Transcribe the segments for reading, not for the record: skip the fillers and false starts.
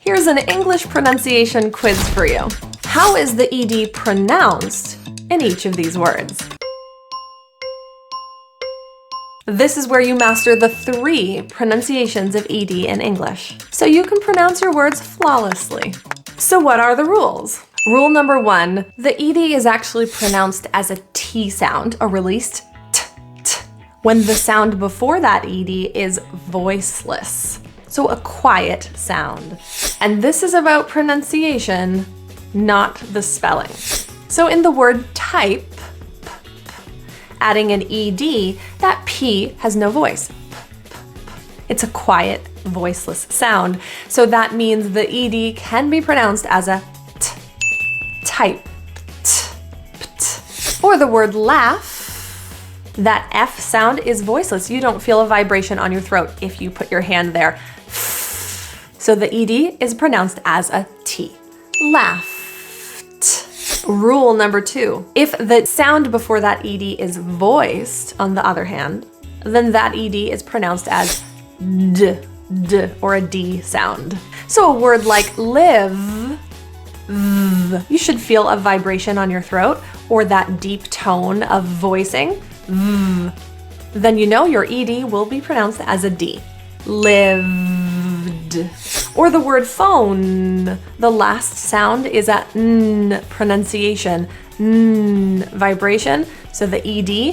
Here's an English pronunciation quiz for you. How is the ED pronounced in each of these words? This is where you master the 3 pronunciations of ED in English, so you can pronounce your words flawlessly. So what are the rules? Rule number 1, the ED is actually pronounced as a T sound, a released t, when the sound before that ED is voiceless, so a quiet sound. And this is about pronunciation, not the spelling. So in the word type, adding an ED, that P has no voice. It's a quiet, voiceless sound. So that means the ED can be pronounced as a t, type, t. Or the word laugh, that F sound is voiceless. You don't feel a vibration on your throat if you put your hand there. So the ED is pronounced as a T. Laughed. Rule number 2, if the sound before that ED is voiced, on the other hand, then that ED is pronounced as D, or a D sound. So a word like live, v, you should feel a vibration on your throat or that deep tone of voicing, v. Then you know your ED will be pronounced as a D. Lived. Or the word phone, the last sound is a N pronunciation, N vibration, so the ED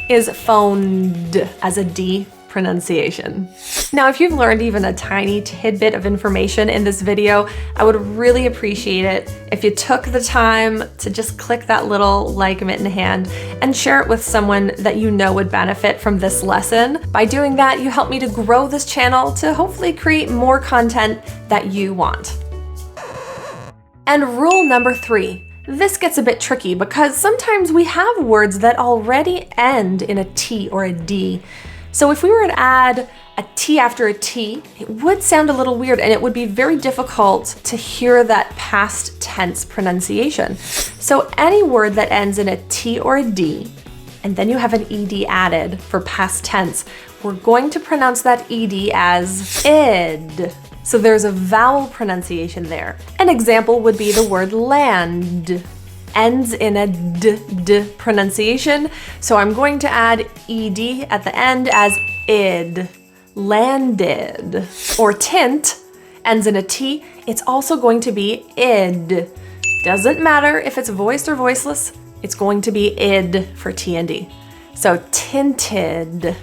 is phoned as a D pronunciation. Now, if you've learned even a tiny tidbit of information in this video, I would really appreciate it if you took the time to just click that little like mitten hand and share it with someone that you know would benefit from this lesson. By doing that, you help me to grow this channel to hopefully create more content that you want. And rule number 3. This gets a bit tricky because sometimes we have words that already end in a T or a D. So if we were to add a T after a T, it would sound a little weird and it would be very difficult to hear that past tense pronunciation. So any word that ends in a T or a D, and then you have an ED added for past tense, we're going to pronounce that ED as id. So there's a vowel pronunciation there. An example would be the word land. Ends in a d pronunciation, so I'm going to add ed at the end as id, landed. Or tint ends in a t, it's also going to be id. Doesn't matter if it's voiced or voiceless, it's going to be id for T and D. So tinted.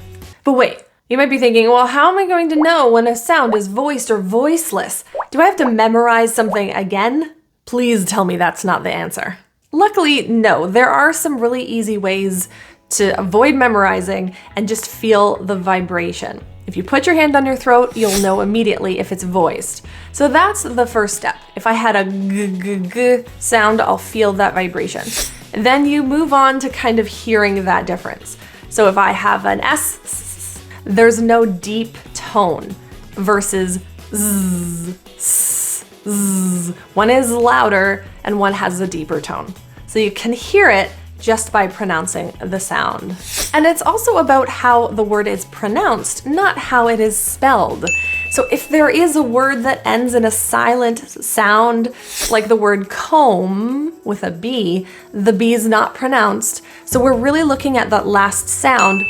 But wait, you might be thinking, well, how am I going to know when a sound is voiced or voiceless? Do I have to memorize something again? Please tell me that's not the answer. Luckily, no, there are some really easy ways to avoid memorizing and just feel the vibration. If you put your hand on your throat, you'll know immediately if it's voiced. So that's the first step. If I had a g sound, I'll feel that vibration. Then you move on to kind of hearing that difference. So if I have an S, there's no deep tone versus z, s, z. One is louder and one has a deeper tone. So you can hear it just by pronouncing the sound. And it's also about how the word is pronounced, not how it is spelled. So if there is a word that ends in a silent sound, like the word comb with a B, the B is not pronounced. So we're really looking at that last sound,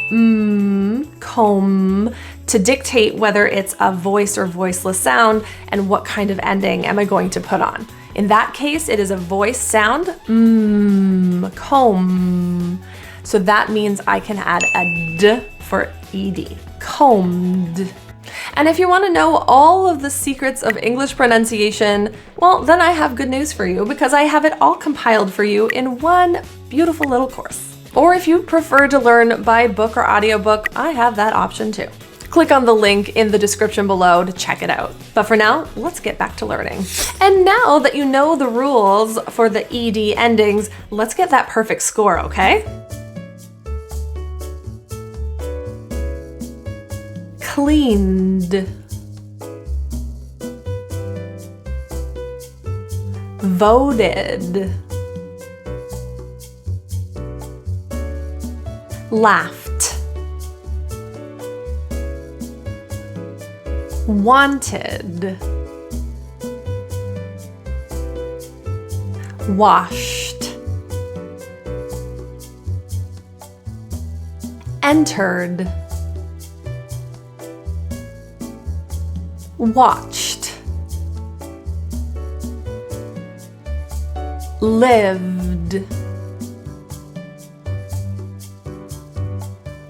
comb, to dictate whether it's a voiced or voiceless sound and what kind of ending am I going to put on. In that case, it is a voice sound, comb. So that means I can add a d for ed, combed. And if you want to know all of the secrets of English pronunciation, well, then I have good news for you because I have it all compiled for you in one beautiful little course. Or if you prefer to learn by book or audiobook, I have that option too. Click on the link in the description below to check it out. But for now, let's get back to learning. And now that you know the rules for the ed endings, let's get that perfect score, okay? Cleaned. Voted. Laughed. Wanted. washed, entered, watched, lived,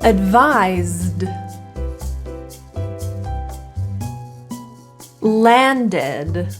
advised, landed,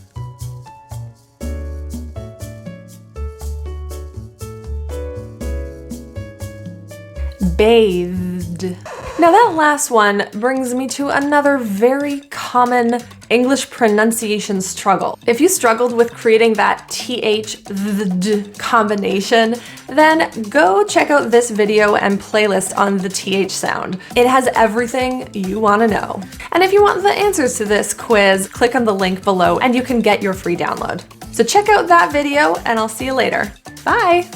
bathed. Now that last one brings me to another very common English pronunciation struggle. If you struggled with creating that th combination, then go check out this video and playlist on the th sound. It has everything you want to know. And if you want the answers to this quiz, click on the link below and you can get your free download. So check out that video and I'll see you later. Bye!